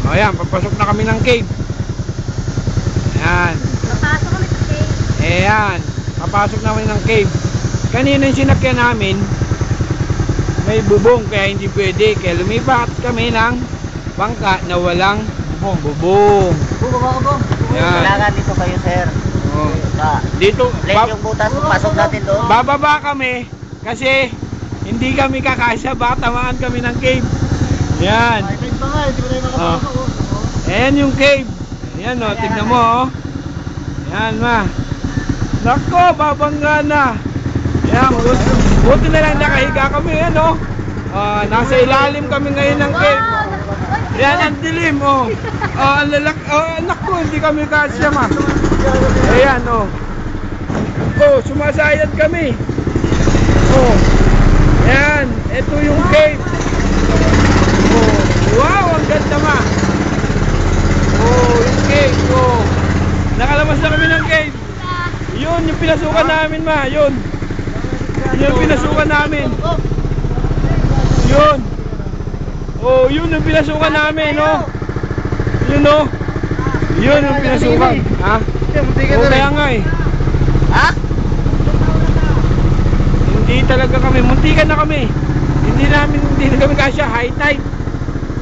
O yan, papasok na kami ng cave. Ayan. Papasok kami sa cave. Ayan, papasok na kami ng cave. Kanina yung sinakyan namin, may bubong kaya hindi pwede. Kaya lumipat kami ng bangka na walang bubong. Bumaba ka, Bong. Yan. Kailangan dito kayo, sir. Oh. Ba, Dito, plate yung butas, pasok natin doon. bababa kami kasi hindi kami kakasya, baka tamaan kami ng cave. Yan. Ay, pa nga, hindi mo na yung makapasok. Ayan yung cave. Ayan o, tignan mo o. Ayan ma. Nako, babangga na. Ayan, buti na lang nakahiga kami. Ayan o. Nasa ilalim kami ngayon ng cave. Ayan, ang dilim o. Ang lalak. Nako, hindi kami kasya ma. Ayan o. Sumasayad kami. Ayan, ito yung cave. Wow, ang ganda ma. Yung cave. Nakalabas na kami ng cave. Yun, yung pinasukan namin ma. Yun yung pinasukan namin. Yun. Yun yung pinasukan namin, no? Yun, no? Yun yung pinasukan. Ha? Kaya nga eh. Ha? Hindi talaga kami. Muntikan na kami. Hindi na kami kasya. High tide.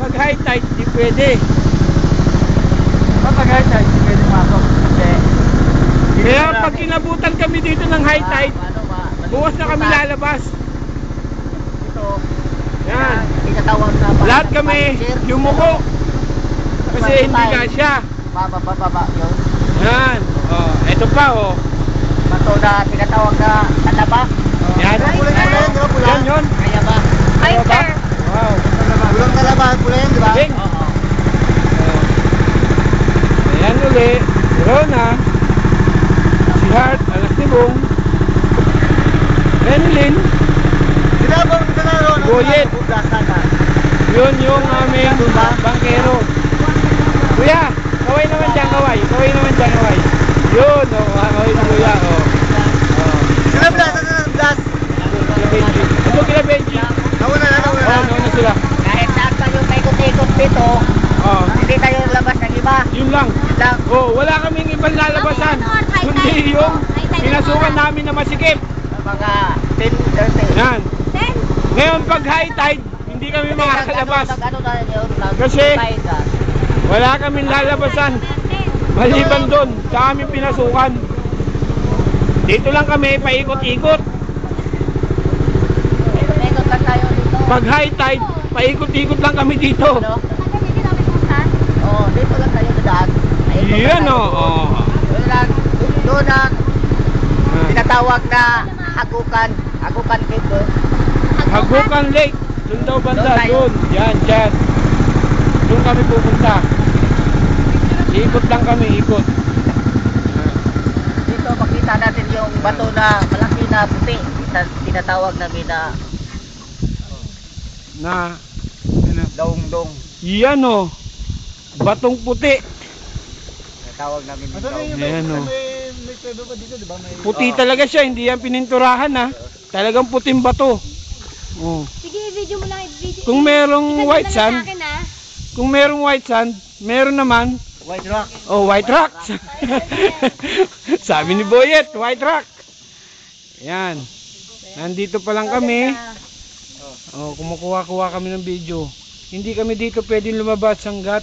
Pag high tide, di pwede. Pag high tide, pwede masok. Kaya pag kinabutan kami dito ng high tide, bukas na kami lalabas. Ito. Yan. Tinatawag na ba? Lahat kami yumuko. Kasi hindi kasya. Baba, yun. Yan. Ito pa Bato na tinatawag na talaba. Yan. Yan yun. Kaya ba? Hi, sir. Wow. Pulang talaba, pula yun, di ba? Bing. Oo. Ayan uli. Rona. Si Hart. Alas ni Bong. Renilyn. Sinabang ito na ron. Boyet. Yun yung aming bangkero. Kuya, kaway naman dyan, kaway. Kaway naman dyan, kaway. Yun, kaway na kuya, Sila Blas, ano na Blas? Kila Benji. Ito kila Benji. Nauna na. Nauna sila. Kahit saan kayo may ikot-ikot dito, hindi tayo labas ng iba. Yun lang. Lang. Wala kaming ibang lalabasan. Kundi yung pinasukan namin na masikip. Mga 10:30. Yan. Ngayon pag high tide, hindi kami makakalabas. Kasi wala kaming lalabasan. Maliban doon sa aming pinasukan. Dito lang kami paikot-ikot. Ikot lang tayo dito. Pag high tide, paikot-ikot lang kami dito. Dito lang tayo dadaan. Yan Doon ang tinatawag na Hagukan dito. Hagukan Lake. Doon daw banda, doon. Yan, dyan. Doon kami pupunta. Ikot lang kami, ikot. Dito makita natin yung bato na malaki na puti. Tinatawag namin na Dong-dong. Yan batong puti. Tinatawag namin na Ayan May pwede ba dito, di ba? puti talaga siya, hindi yan pininturahan Talagang puting bato. Sige, video mo lang. Kung merong white sand, meron naman White rock. white rock. Sabi ni Boyet, white rock. Yan. Nandito pa lang kami. Kumukuha-kuha kami ng video. Hindi kami dito pwedeng lumabas hanggat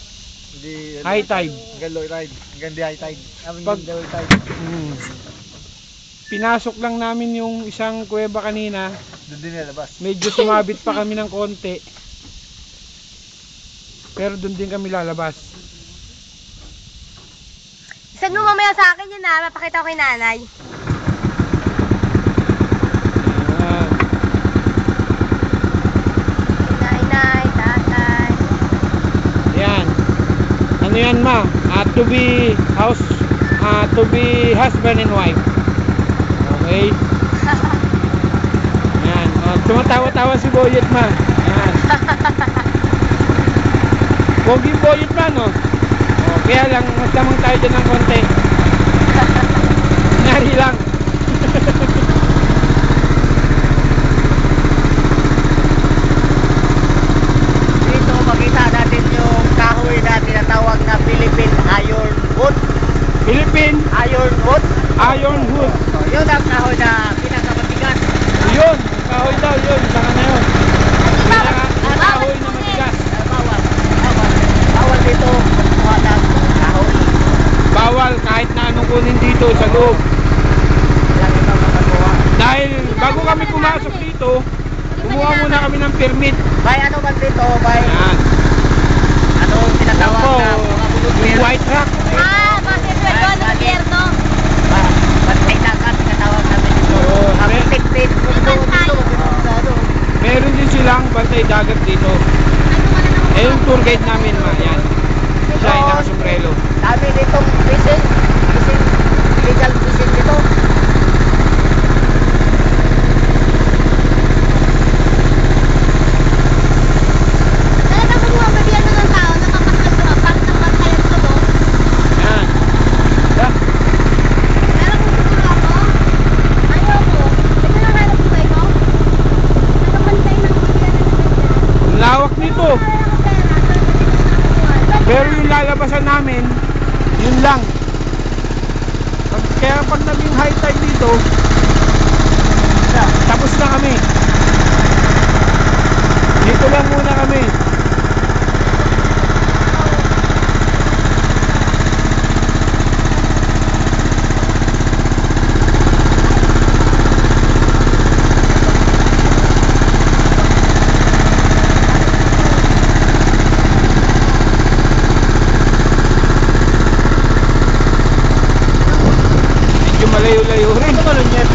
high tide. Hanggang low tide. Hanggang di high tide. Pag- Low tide. Pinasok lang namin yung isang kuweba kanina. Doon din nilabas. Medyo sumabit pa kami ng konti. Pero doon din kami lalabas. Isang mo mamaya sa akin yun mapakita ko kay nanay. Nay, tatay. Yan. Ano yan ma? To be husband and wife. Okay. Yan. Tumatawa-tawa si Boyet ma. Yan. Pogi Boyet ma kaya lang magdamang tayo dyan ng konti. Nari lang. Dito makita natin yung kahoy natin na dito sa loob. Walang ibang magagawa. Dahil bago kami pumasok dito, kumuha muna kami ng permit. Bay, ano ba dito? Bay, Yan. ano yung tinatawag Ako, na mga yung volunteer? white rock. Ah, bakit sweldo ng gobyerno? Bantay dagat, tinatawag namin dito. Oo, Mga may- protected. Meron din silang bantay dagat dito. Eh yung tour guide namin, ma, yan. Siya ay nakasombrelo. Dami ditong fishing. Fishing, illegal fishing dito. Talagang kung mga gobyerno ng tao, nakapasweldo ka, bakit nabantayan ko, no? Yan. Da. Pero kung siguro ako, ayoko. Ito lang hanap buhay ko. Nakapantay ng gobyerno ng gobyerno. Ang lawak nito. Wala akong pera, pero Pero yung lalabasan namin, yun lang. Kaya pag naging high tide dito, tapos na kami. Dito lang muna kami. Medyo malayo-layo rin. Ito ba yan?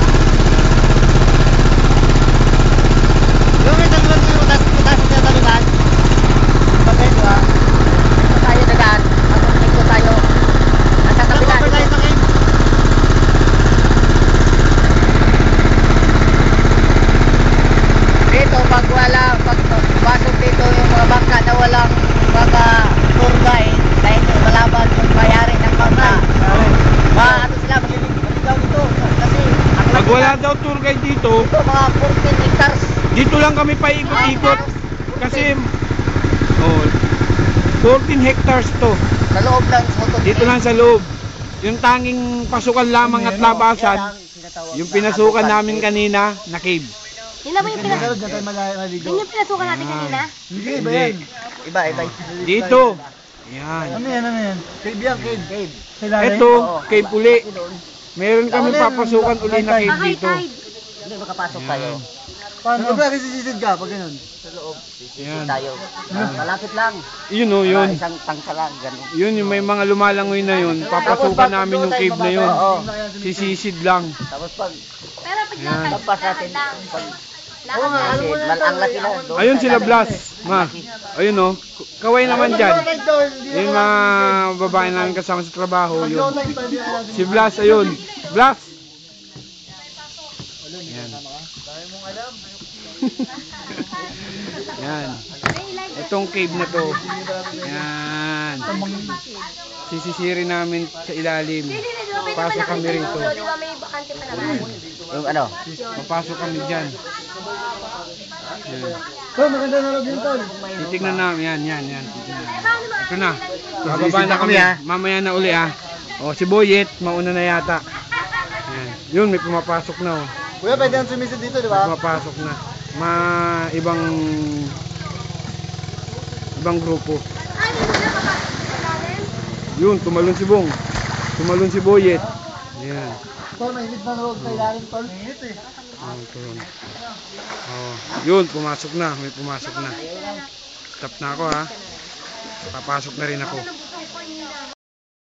Yung may talunan ko yung utas sa talunan. Bakit, di ba? Ito tayo dagat. Ito tayo. Nasa kabila. Dito, pag pasok dito yung mga bangka na walang mga tour guide, dahil yung malaban yung bayari ng bangka. Ano sila, maligaw dito. Kasi, ang Pag laki wala na- daw tour guide dito, Ito, mga 14 hectares. dito lang kami paikot-ikot. Kasi, oh, 14 hectares to. Sa loob lang sa hotel. Dito lang sa loob. Yung tanging pasukan lamang at labasan, yung pinasukan namin kanina na cave. Yun lang ba yung Yun yung pinasukan natin kanina? Hindi. Iba. Dito. Yan. Ano yan? Cave yan, cave. Cave. Ito, cave uli. Meron kami papasukan uli na cave Ah, high dito. tide. Hindi makapasok tayo. Paano? Ano ba? Sisisid ka pag ganun? Sa loob. Yan. Tayo. Malapit lang. Yun o, yun. Isang tangka lang. Ganun. Yun, yung may mga lumalangoy na yun. Papasukan namin yung cave na yun. Oo. Sisisid lang. Tapos pag Pero pag lakad, lampas natin, lakad lang. pag Lakad lang. ang laki na. doon Ayun sa sila ilalim. Blas. Ma. Ayun o. Kaway naman dyan. Yung mga babae namin kasama sa trabaho. Yun. Si Blas, ayun. Blas. Yan. Yan. Itong cave na to. Yan. Sisisirin namin sa ilalim. Pasok kami rito. Di ba may bakante pa naman? Yung ano? Papasok kami dyan. Yan. Tol, maganda na rin tol. Titignan namin. Yan. Titignan. Paano ba? Ito na. Bababa na kami. Mamaya na uli ah. O, si Boyet, mauna na yata. Yan. Yun, may pumapasok na oh. Kuya, pwede nang sumisid dito, di ba? Pumapasok na. Ibang grupo. Ay, hindi na kapasok sa ilalim? Yun, tumalon si Bong. Tumalon si Boyet. Yan. Tol, mainit na road sa ilalim, tol. Mainit eh. Tulon. Oh, yun, pumasok na. May pumasok na. Stop na ako ha. Papasok na rin ako.